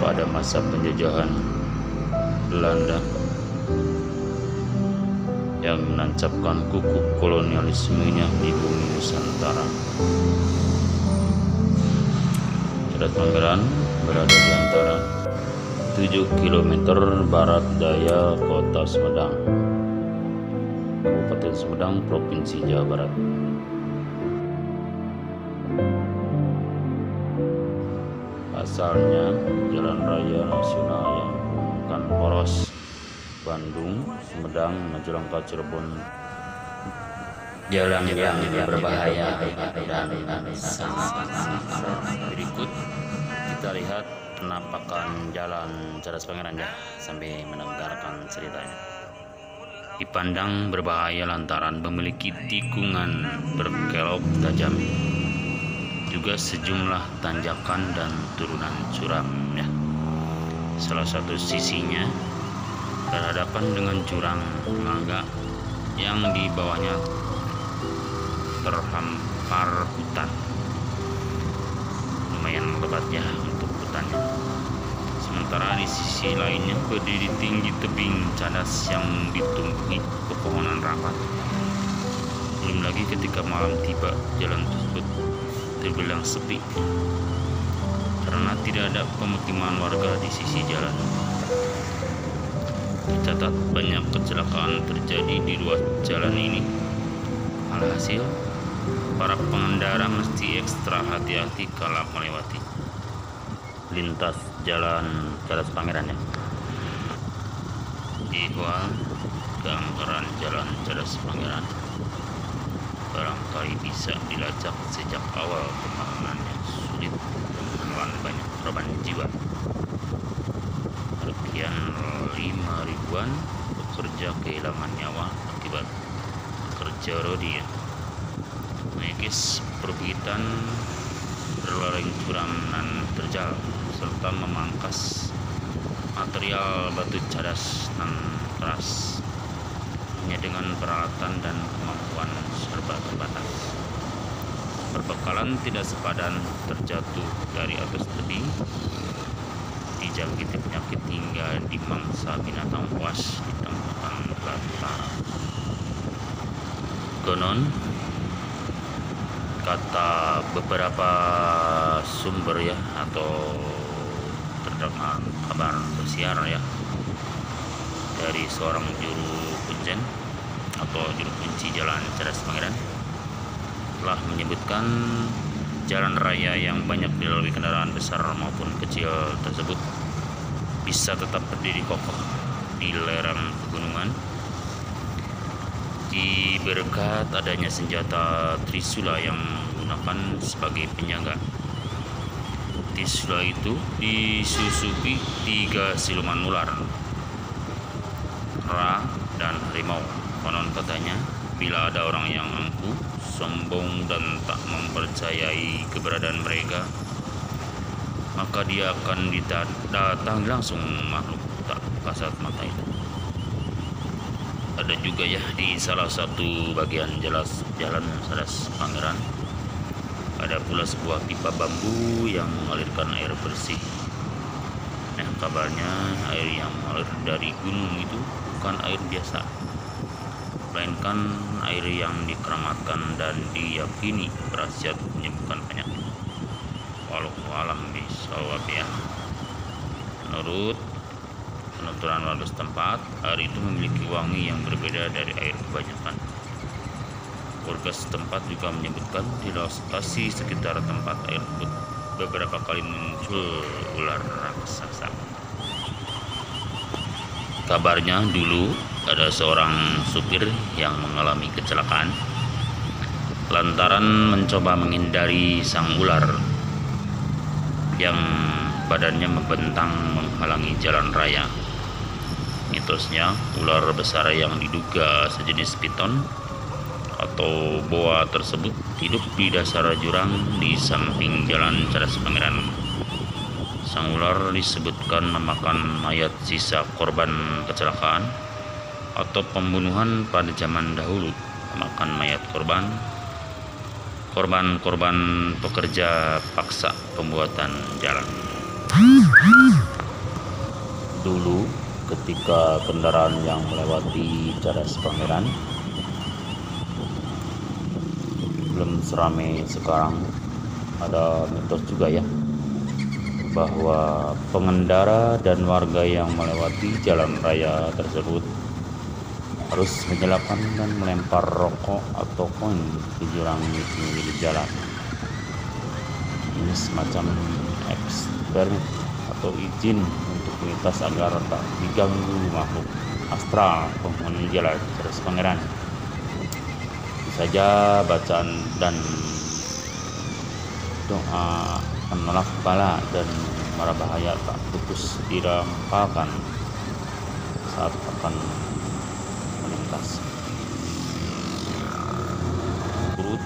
pada masa penjajahan Belanda yang menancapkan kukuh kolonialismenya di bumi Nusantara. Cadas Pangeran berada di antara 7 km barat daya kota Sumedang, Kabupaten Sumedang, Provinsi Jawa Barat. Asalnya jalan raya nasional yang menghubungkan poros Bandung, Sumedang, Majalengka, Cirebon. Jalan yang berbahaya dan sangat. Berikut kita lihat penampakan jalan Cadas Pangeran ya, sambil mendengarkan ceritanya. Dipandang berbahaya lantaran memiliki tikungan berkelok tajam, juga sejumlah tanjakan dan turunan curam ya. Salah satu sisinya berhadapan dengan jurang mangga yang di bawahnya terhampar hutan. Lumayan lebat ya untuk hutannya. Sementara di sisi lainnya berdiri tinggi tebing cadas yang ditumbuhi pepohonan rapat. Belum lagi ketika malam tiba, jalan tersebut terbilang sepi karena tidak ada pemukiman warga di sisi jalan. Tercatat banyak kecelakaan terjadi di ruas jalan ini. Alhasil, para pengendara mesti ekstra hati-hati kala melewati lintas jalan Cadas Pangeran ya. Ihwal keanggaran jalan Cadas Pangeran barangkali bisa dilacak sejak awal pembangunan yang sulit menelan banyak korban jiwa. Sekian 5 ribuan pekerja kehilangan nyawa akibat kerja rodi ya. Mengikis perbukitan berlereng curam dan terjal serta memangkas material batu cadas dan keras hanya dengan peralatan dan kemampuan serba terbatas. Perbekalan tidak sepadan, terjatuh dari atas tebing, dijangkiti penyakit hingga dimangsa binatang buas di tempat belantara. Konon, kata beberapa sumber ya, atau terdengar kabar bersiar ya, dari seorang juru punjen atau juru kunci jalan Cadas Pangeran telah menyebutkan jalan raya yang banyak dilalui kendaraan besar maupun kecil tersebut bisa tetap berdiri kokoh di lereng pegunungan di berkat adanya senjata Trisula yang digunakan sebagai penyangga. Trisula itu disusupi 3 siluman ular, kera, dan harimau. Konon katanya, bila ada orang yang angkuh, sombong, dan tak mempercayai keberadaan mereka, maka dia akan didatangi langsung makhluk tak kasat mata itu. Ada juga ya di salah satu bagian jalan Cadas Pangeran ada pula sebuah pipa bambu yang mengalirkan air bersih. Nah, kabarnya air yang mengalir dari gunung itu bukan air biasa, melainkan air yang dikeramatkan dan diyakini berkhasiat menyembuhkan penyakit. Wallahu a'lam bishawab ya. Menurut penuturan warga setempat, air itu memiliki wangi yang berbeda dari air kebanyakan. Warga setempat juga menyebutkan di lokasi sekitar tempat air tersebut beberapa kali muncul ular raksasa. Kabarnya dulu ada seorang supir yang mengalami kecelakaan lantaran mencoba menghindari sang ular yang badannya membentang menghalangi jalan raya. Mitosnya, ular besar yang diduga sejenis piton atau boa tersebut hidup di dasar jurang di samping jalan Cadas Pangeran. Sang ular disebutkan memakan mayat sisa korban kecelakaan atau pembunuhan pada zaman dahulu, memakan mayat korban pekerja paksa pembuatan jalan. Dulu ketika kendaraan yang melewati Cadas Pangeran belum seramai sekarang, ada mitos juga ya bahwa pengendara dan warga yang melewati jalan raya tersebut harus menyalakan dan melempar rokok atau koin ke jurang di pinggir jalan. Ini semacam eksperimen atau izin untuk melintas agar tak diganggu makhluk astral penghuni jalan Cadas Pangeran. Saja bacaan dan doa menolak bala dan mara bahaya tak putus dirampalkan saat akan melintas. Turut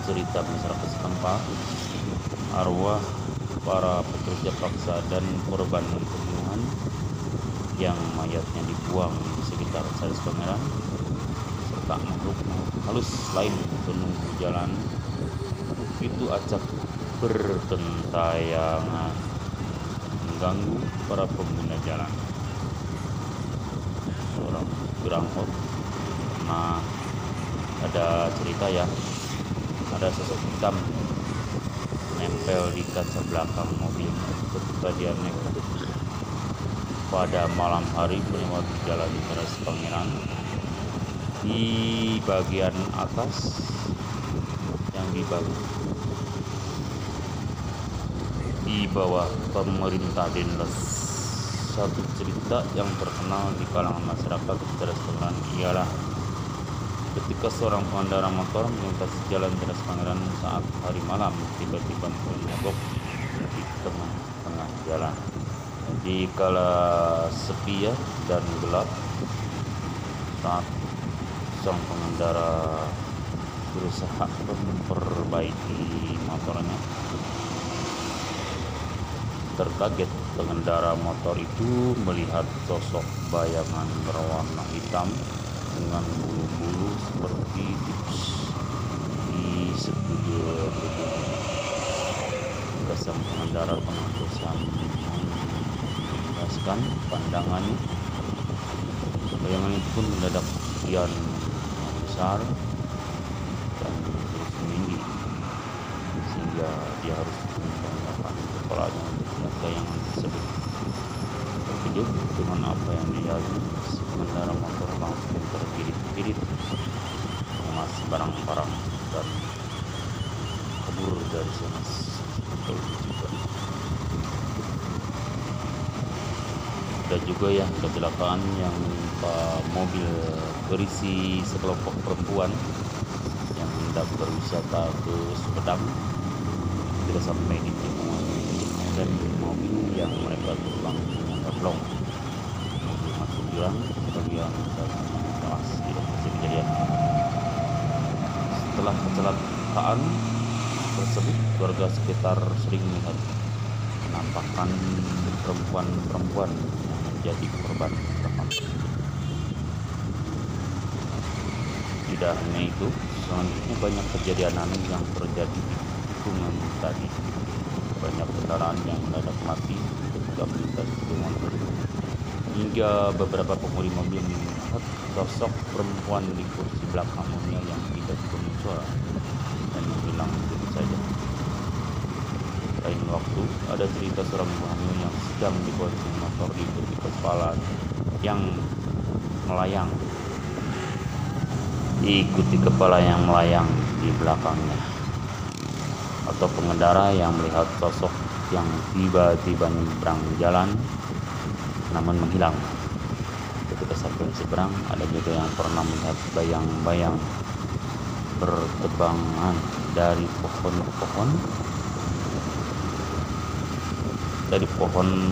cerita masyarakat setempat, arwah para pekerja paksa dan korban pembunuhan yang mayatnya dibuang di sekitar Cadas Pangeran serta makhluk halus lain penunggu jalan itu acap bergentayangan mengganggu para pengguna jalan. Orang Geranghot, nah ada cerita ya, ada sosok hitam nempel di kaca belakang mobil ketika dia nekat pada malam hari melewati jalan Cadas Pangeran. Di bagian atas yang di bawah pemerintah Denles. Satu cerita yang terkenal di kalangan masyarakat Cadas Pangeran ialah ketika seorang pengendara motor melintasi jalan Cadas Pangeran saat hari malam, tiba-tiba mogok di tengah-tengah jalan. Di kala sepi dan gelap, saat sang pengendara berusaha memperbaiki motornya, terkaget pengendara motor itu melihat sosok bayangan berwarna hitam dengan bulu-bulu seperti tikus di sekujur tubuhnya. Ketika sang pengendara tengah berusaha menjelaskan pandangannya, bayangan itu pun mendadak kian besar dan terus meninggi sehingga dia harus menggunakan kepalanya untuk melihat bayangan tersebut. Terkejut dengan apa yang dilihat, pengendara motor langsung terpirit-pirit mengas barang-barang dan kabur dari sana. Ada juga ya kecelakaan yang menimpa mobil berisi sekelompok perempuan yang hendak berwisata ke Sumedang. Tidak sampai di tikungan dan mobil yang mereka tumpang terlong masuk jurang bagian kelas di lokasi kejadian. Setelah kecelakaan tersebut, warga sekitar sering melihat penampakan perempuan-perempuan yang menjadi korban kecelakaan. Tidak hanya itu, selanjutnya banyak kejadian aneh yang terjadi di tikungan tadi. Banyak kendaraan yang mendadak mati ketika melintas tikungan tersebut, hingga beberapa pengemudi mobil melihat sosok perempuan di kursi belakang mobil yang tidak bermuncul dan menghilang begitu saja. Lain waktu, ada cerita seorang ibu hamil yang sedang dibonceng motor diikuti kepala yang melayang di belakangnya, atau pengendara yang melihat sosok yang tiba-tiba menyeberang jalan namun menghilang. Ketika sampai di seberang, ada juga yang pernah melihat bayang-bayang berterbangan dari pohon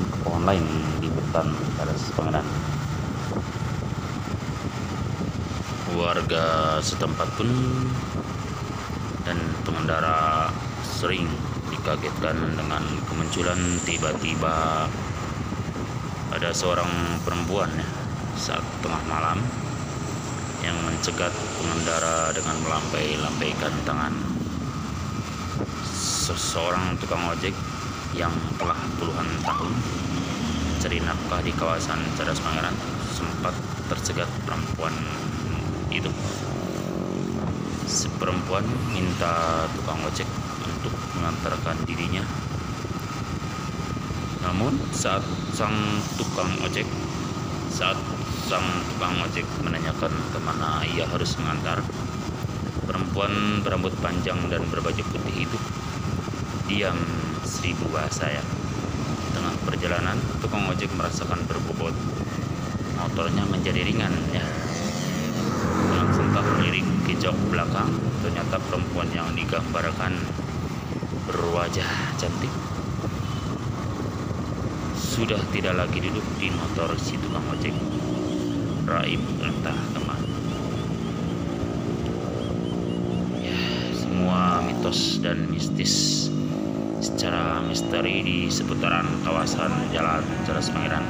ke pohon lain di hutan Cadas Pangeran. Warga setempat pun dan pengendara sering dikagetkan dengan kemunculan tiba-tiba ada seorang perempuan saat tengah malam yang mencegat pengendara dengan melambai-lambaikan tangan. Seseorang tukang ojek yang telah puluhan tahun mencari nafkah di kawasan Cadas Pangeran sempat tercegat perempuan itu. Si perempuan minta tukang ojek untuk mengantarkan dirinya. Namun saat sang tukang ojek menanyakan kemana ia harus mengantar, perempuan berambut panjang dan berbaju putih itu diam seribu bahasa ya. Tengah perjalanan, tukang ojek merasakan berbobot. Motornya menjadi ringan ya. Langsung tak melirik ke jok belakang, ternyata perempuan yang digambarkan berwajah cantik sudah tidak lagi duduk di motor si tukang ojek. Raib entah kemana. Ya, semua mitos dan mistis secara misteri di seputaran kawasan Jalan Cadas Pangeran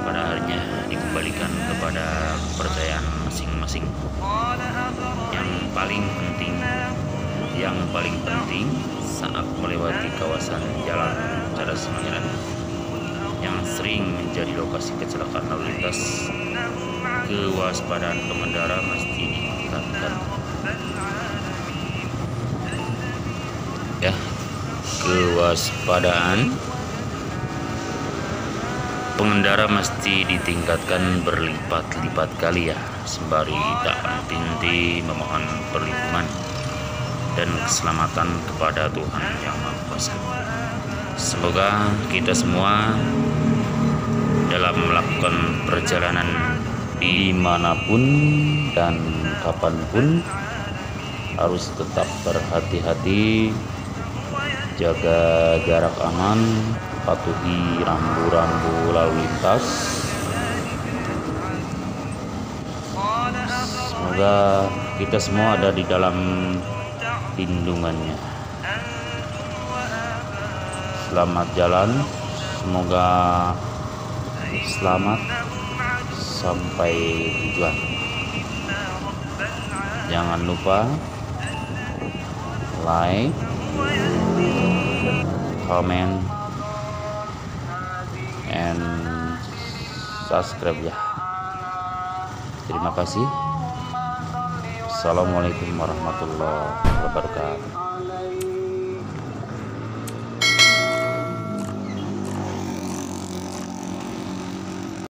pada akhirnya dikembalikan kepada kepercayaan masing-masing. Yang paling penting saat melewati kawasan Jalan Cadas Pangeran yang sering menjadi lokasi kecelakaan lalu lintas, kewaspadaan pengendara mesti ditingkatkan. Ya, kewaspadaan pengendara mesti ditingkatkan berlipat-lipat kali ya, sembari tak henti-henti memohon perlindungan dan keselamatan kepada Tuhan Yang Maha Kuasa. Semoga kita semua dalam melakukan perjalanan dimanapun dan kapanpun harus tetap berhati-hati, jaga jarak aman, patuhi rambu-rambu lalu lintas. Semoga kita semua ada di dalam lindungannya. Selamat jalan, semoga selamat sampai tujuan. Jangan lupa like, comment, and subscribe ya. Terima kasih. Assalamualaikum warahmatullahi wabarakatuh.